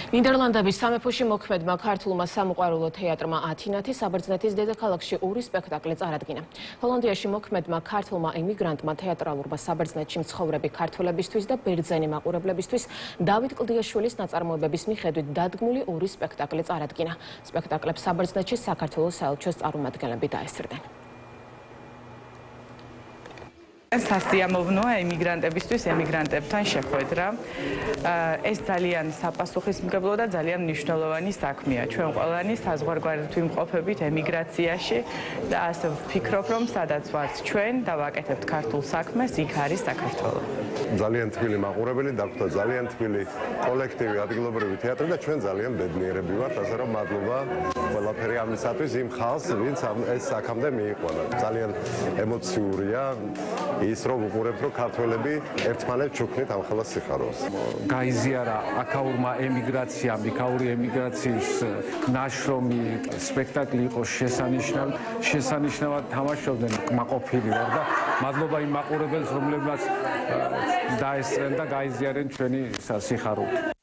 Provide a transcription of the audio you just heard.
ნიდერლანდების სამეფოში მოქმედმა ქართულმა სამოყვარულო თეატრმა ათინათი საბერძნეთის დედაქალაქში ორი სპექტაკლი წარადგინა. ჰოლანდიაში მოქმედმა ქართულმა ემიგრანტმა თეატრალურმა საბერძნეთში მცხოვრები ქართველებისთვის და ბერძენი მაყურებლებისთვის დავით კლდიაშვილის ნაწარმოებების მიხედვით დადგმული ორი სპექტაკლი წარადგინა. სპექტაკლებს საბერძნეთში საქართველოს საელჩოს წარმომადგენლები დაესწრნენ. სასიამოვნოა ემიგრანტებისთვის ემიგრანტებთან შეხვედრა. ეს ძალიან საპასუხისმგებლო და ძალიან მნიშვნელოვანი საქმეა. ჩვენ ყველანი საზღვარგარეთ ვიმყოფებით ემიგრაციაში და ასე ვფიქრობ, რომ სადაც ვართ ჩვენ და ვაკეთებთ ქართულ საქმეს, იქ არის საქართველო. ძალიან თბილი მაყურებელი, დაგვხვდა ძალიან თბილი კოლექტივი, ადგილობრივი თეატრი და ჩვენ ძალიან ბედნიერები ვართ, ასე რომ მადლობა ყველაფერი ამისათვის იმ ხალხს, ვინც ეს აქამდე მიიყვანა. ძალიან ემოციურია ის რომ უყურებთ რომ ქართველები ერთმანეთს ჩუქნით ამ ხელას სიხარულს. გაიზიარა აქაურმა ემიგრაციამ, იქაური ემიგრაციის ნაშრომი სპექტაკლი იყო შესანიშნავად თამაშობდნენ კმაყოფილი ვარ და მადლობა იმ მაყურებელს რომლებმაც დაესწრენ და გაიზიარენ ჩვენი სიხარული.